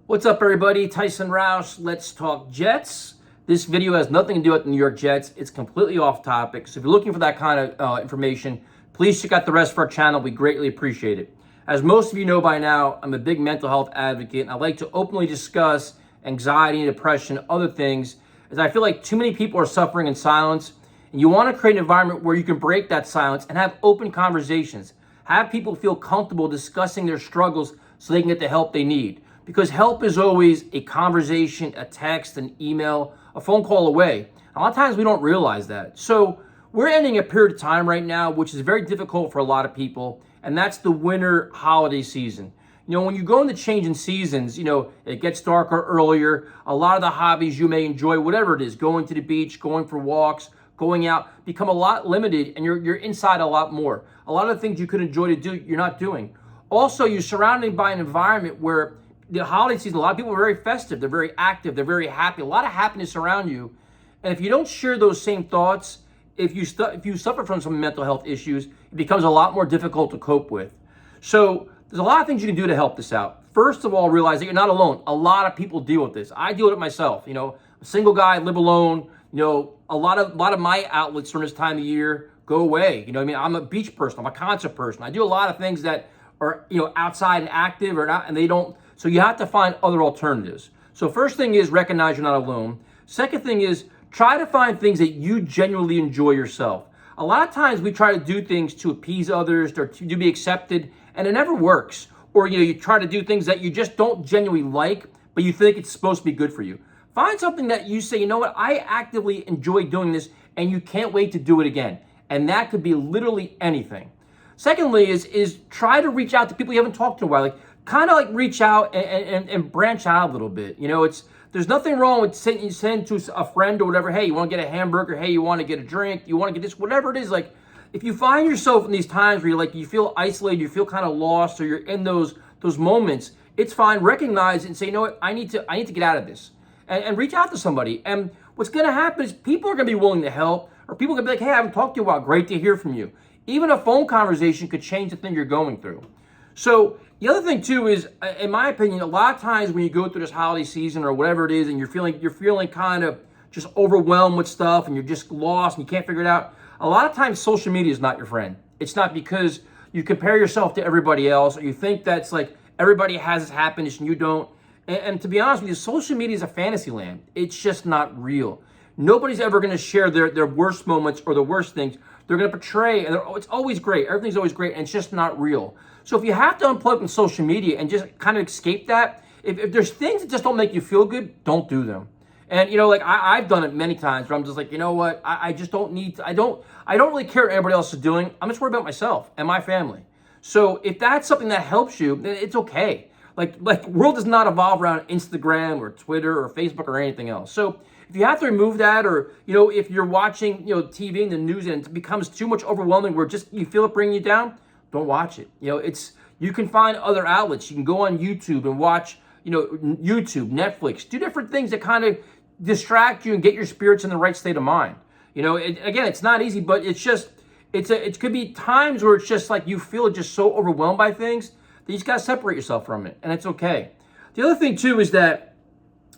What's up, everybody? Tyson Roush. Let's talk Jets. This video has nothing to do with the New York Jets. It's completely off topic. So if you're looking for that kind of information, please check out the rest of our channel. We greatly appreciate it. As most of you know by now, I'm a big mental health advocate, and I like to openly discuss anxiety, depression, other things, as I feel like too many people are suffering in silence. And you want to create an environment where you can break that silence and have open conversations. Have people feel comfortable discussing their struggles so they can get the help they need. Because help is always a conversation, a text, an email, a phone call away. A lot of times we don't realize that. So we're ending a period of time right now, which is very difficult for a lot of people, and that's the winter holiday season. You know, when you go into changing seasons, it gets darker earlier. A lot of the hobbies you may enjoy, whatever it is, going to the beach, going for walks, going out, become a lot limited, and you're inside a lot more. A lot of the things you could enjoy to do, you're not doing. Also, you're surrounded by an environment where the holiday season, a lot of people are very festive, they're very active, they're very happy, a lot of happiness around you. And if you don't share those same thoughts, if you suffer from some mental health issues, it becomes a lot more difficult to cope with. So there's a lot of things you can do to help this out. First of all, realize that you're not alone. A lot of people deal with this. I deal with it myself. I'm a single guy, live alone. A lot of my outlets from this time of year go away. I'm a beach person, I'm a concert person. I do a lot of things that are, outside and active or not, and they don't. So you have to find other alternatives. So first thing is recognize you're not alone. Second thing is try to find things that you genuinely enjoy yourself. A lot of times we try to do things to appease others or to be accepted, and it never works. Or you try to do things that you just don't genuinely like, but you think it's supposed to be good for you. Find something that you say, you know what, I actively enjoy doing this, and you can't wait to do it again. And that could be literally anything. Secondly is try to reach out to people you haven't talked to in a while. Kind of reach out and branch out a little bit. There's nothing wrong with send to a friend or whatever. Hey, you want to get a hamburger? Hey, you want to get a drink? You want to get this? Whatever it is. If you find yourself in these times where you feel isolated, you feel kind of lost, or you're in those moments, it's fine. Recognize it and say, you know what? I need to get out of this, and reach out to somebody. And what's going to happen is people are going to be willing to help, or people are going to be like, hey, I haven't talked to you in a while. Great to hear from you. Even a phone conversation could change the thing you're going through. So the other thing too is, in my opinion, a lot of times when you go through this holiday season or whatever it is, and you're feeling kind of just overwhelmed with stuff, and you're just lost and you can't figure it out. A lot of times, social media is not your friend. It's not, because you compare yourself to everybody else, or you think that's everybody has this happiness and you don't. And to be honest with you, social media is a fantasy land. It's just not real. Nobody's ever going to share their worst moments or the worst things. They're going to portray, and it's always great. Everything's always great, and it's just not real. So if you have to unplug from social media and just kind of escape that, if there's things that just don't make you feel good, don't do them. And I've done it many times where I'm just you know what, I just don't need to, I don't really care what everybody else is doing. I'm just worried about myself and my family. So if that's something that helps you, then it's okay. World does not evolve around Instagram or Twitter or Facebook or anything else. So if you have to remove that, or if you're watching TV and the news and it becomes too much overwhelming where just you feel it bringing you down, don't watch it. You can find other outlets. You can go on YouTube and watch YouTube, Netflix, do different things that kind of distract you and get your spirits in the right state of mind. Again, it's not easy, but it could be times where it's just you feel just so overwhelmed by things that you just got to separate yourself from it, and it's okay. The other thing too is that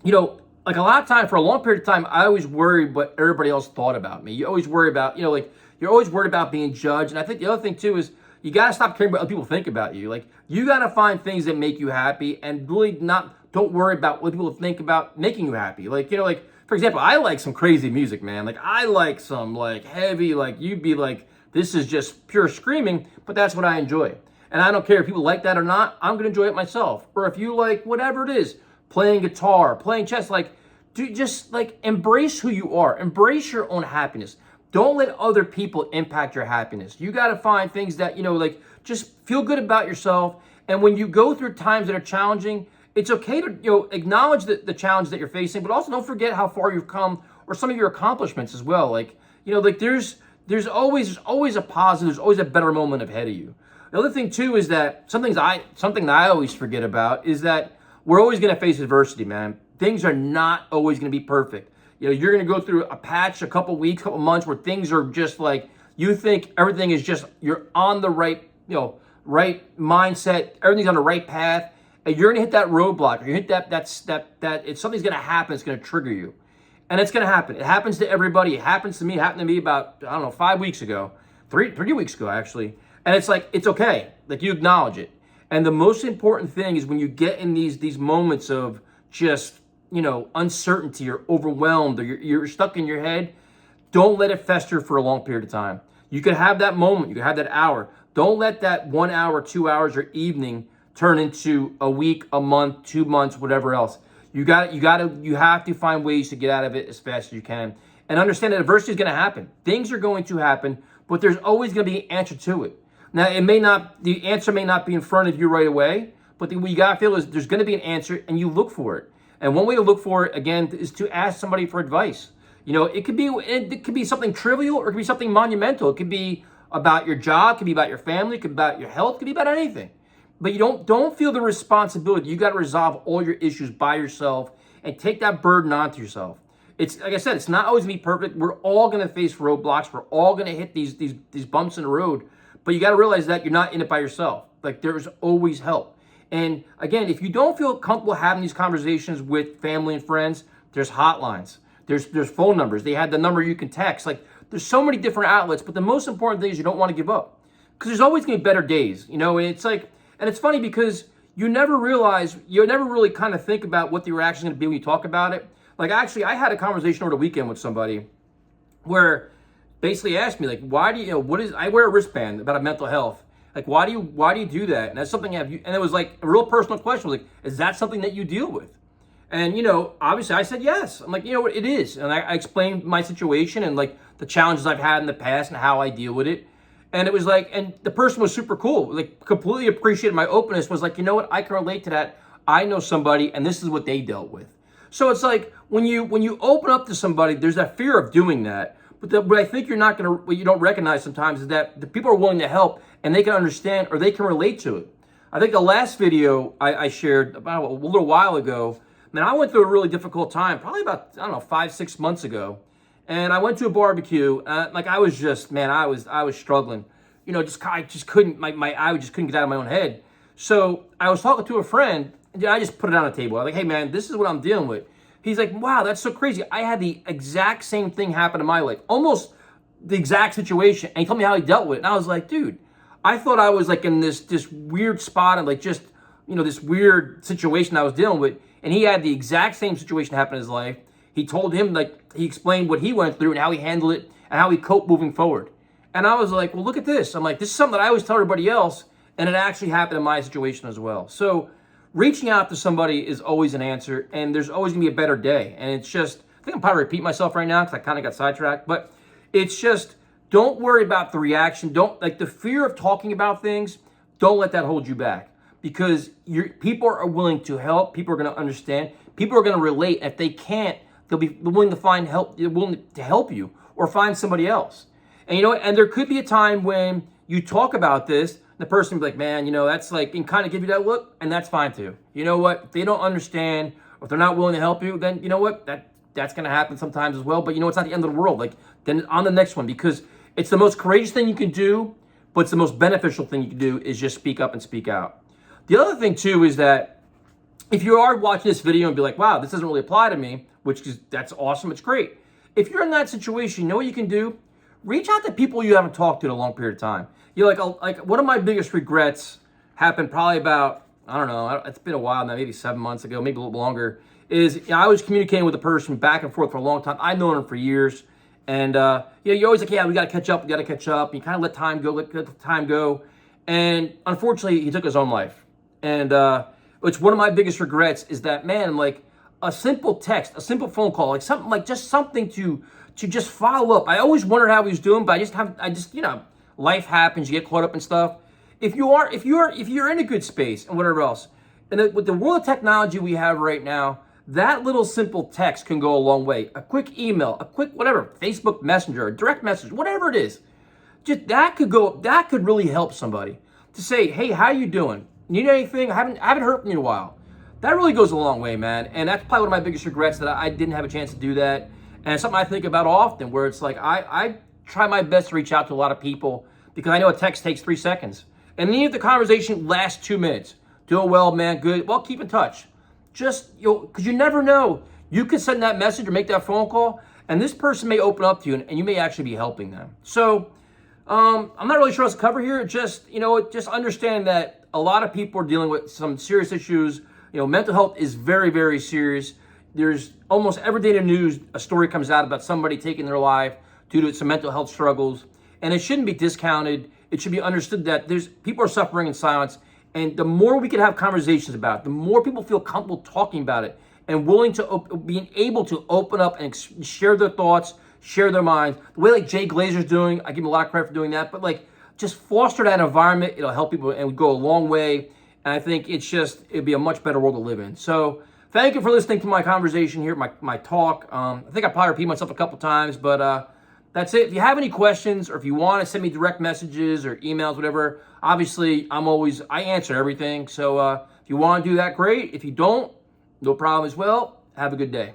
a lot of time, for a long period of time, I always worried what everybody else thought about me. You always worry about, you're always worried about being judged. And I think the other thing too is you got to stop caring about what people think about you. You got to find things that make you happy, and really don't worry about what people think about making you happy. For example, I like some crazy music, man. I like some heavy, you'd be this is just pure screaming, but that's what I enjoy. And I don't care if people like that or not, I'm going to enjoy it myself. Or if you like whatever it is, playing guitar, playing chess, embrace who you are. Embrace your own happiness. Don't let other people impact your happiness. You got to find things that, just feel good about yourself. And when you go through times that are challenging, it's okay to, acknowledge the challenge that you're facing, but also don't forget how far you've come, or some of your accomplishments as well. There's always a positive, there's always a better moment ahead of you. The other thing too is that something that I always forget about is that we're always going to face adversity, man. Things are not always going to be perfect. You're going to go through a patch, a couple weeks, couple months where things are just you think everything is just, you're on the right, right mindset, everything's on the right path, and you're gonna hit that roadblock, or you hit that it's something's gonna happen, it's gonna trigger you. And it's gonna happen. It happens to everybody. It happens to me. It happened to me about, I don't know, 5 weeks ago, three weeks ago actually. And it's like, it's okay. Like, you acknowledge it. And the most important thing is when you get in these moments of just, uncertainty or overwhelmed, or you're stuck in your head, don't let it fester for a long period of time. You could have that moment, you could have that hour. Don't let that 1 hour, 2 hours, or evening turn into a week, a month, 2 months, whatever else. You have to find ways to get out of it as fast as you can. And understand that adversity is going to happen. Things are going to happen, but there's always going to be an answer to it. Now, the answer may not be in front of you right away, but what you got to feel is there's going to be an answer, and you look for it. And one way to look for it, again, is to ask somebody for advice. It could be something trivial, or it could be something monumental. It could be about your job, it could be about your family, it could be about your health, it could be about anything. But you don't feel the responsibility. You got to resolve all your issues by yourself and take that burden onto yourself. It's like I said, it's not always gonna be perfect. We're all gonna face roadblocks. We're all gonna hit these bumps in the road. But you got to realize that you're not in it by yourself. Like, there's always help. And again, if you don't feel comfortable having these conversations with family and friends, there's hotlines. There's phone numbers. They have the number you can text. Like, there's so many different outlets. But the most important thing is you don't want to give up, because there's always gonna be better days. And it's like. And it's funny because you never really kind of think about what the reaction is going to be when you talk about it. Like, actually, I had a conversation over the weekend with somebody where basically asked me, like, why do I wear a wristband about mental health. Like, why do you do that? And that's something and it was like a real personal question. Was like, is that something that you deal with? And, obviously I said yes. I'm like, what it is. And I explained my situation and like the challenges I've had in the past and how I deal with it. And it was like, and the person was super cool, like completely appreciated my openness, was like, I can relate to that. I know somebody and this is what they dealt with. So it's like, when you open up to somebody, there's that fear of doing that. But what I think what you don't recognize sometimes is that the people are willing to help and they can understand, or they can relate to it. I think the last video I shared about a little while ago, man, I went through a really difficult time, probably about, 5-6 months ago. And I went to a barbecue. I was struggling. I just couldn't get out of my own head. So I was talking to a friend, and I just put it on the table. I'm like, hey man, this is what I'm dealing with. He's like, wow, that's so crazy. I had the exact same thing happen in my life, almost the exact situation. And he told me how he dealt with it. And I was like, dude, I thought I was like in this weird spot and like just, this weird situation I was dealing with. And he had the exact same situation happen in his life. He told him, he explained what he went through and how he handled it and how he coped moving forward. And I was like, well, look at this. I'm like, this is something that I always tell everybody else, and it actually happened in my situation as well. So reaching out to somebody is always an answer, and there's always gonna be a better day. And it's just, I think I'm probably repeating myself right now because I kind of got sidetracked, but it's just, don't worry about the reaction. The fear of talking about things, don't let that hold you back, because people are willing to help. People are gonna understand. People are gonna relate. If they can't, they'll be willing to find help. They're willing to help you or find somebody else. And and there could be a time when you talk about this, the person will be like, man, that's like, and kind of give you that look, and that's fine too. You know what? If they don't understand, or if they're not willing to help you, then you know what? That's going to happen sometimes as well. But it's not the end of the world. Like, then on the next one, because it's the most courageous thing you can do, but it's the most beneficial thing you can do is just speak up and speak out. The other thing too is that if you are watching this video and be like, wow, this doesn't really apply to me, that's awesome, it's great. If you're in that situation, you know what you can do? Reach out to people you haven't talked to in a long period of time. Like one of my biggest regrets happened probably about, I don't know, it's been a while now, maybe 7 months ago, maybe a little longer, is I was communicating with a person back and forth for a long time. I've known him for years. And, you're always like, yeah, we got to catch up. You kind of let time go. And unfortunately, he took his own life. And it's one of my biggest regrets is that, man, like a simple text, a simple phone call, like something like just something to just follow up. I always wondered how he was doing, but life happens, you get caught up in stuff. If you're in a good space and whatever else, and with the world of technology we have right now, that little simple text can go a long way. A quick email, a quick whatever, Facebook Messenger, a direct message, whatever it is. Just that could really help somebody to say, hey, how you doing? Need anything? I haven't heard from you in a while. That really goes a long way, man. And that's probably one of my biggest regrets, that I didn't have a chance to do that. And it's something I think about often, where it's like I try my best to reach out to a lot of people because I know a text takes 3 seconds. And even if the conversation lasts 2 minutes, Doing well, man. Good. Well, keep in touch. Just, because you never know. You could send that message or make that phone call, and this person may open up to you, and you may actually be helping them. So, I'm not really sure what to cover here. Just, just understand that a lot of people are dealing with some serious issues. Mental health is very, very serious. There's almost every day in the news, a story comes out about somebody taking their life due to some mental health struggles. And it shouldn't be discounted. It should be understood that people are suffering in silence. And the more we can have conversations about it, the more people feel comfortable talking about it and willing to being able to open up and share their thoughts, share their minds. The way like Jay Glazer's doing, I give him a lot of credit for doing that. But like, just foster that environment. It'll help people and go a long way. And I think it'd be a much better world to live in. So thank you for listening to my conversation here, my talk. I think I probably repeat myself a couple times, but that's it. If you have any questions or if you want to send me direct messages or emails, whatever, obviously I answer everything. So if you want to do that, great. If you don't, no problem as well. Have a good day.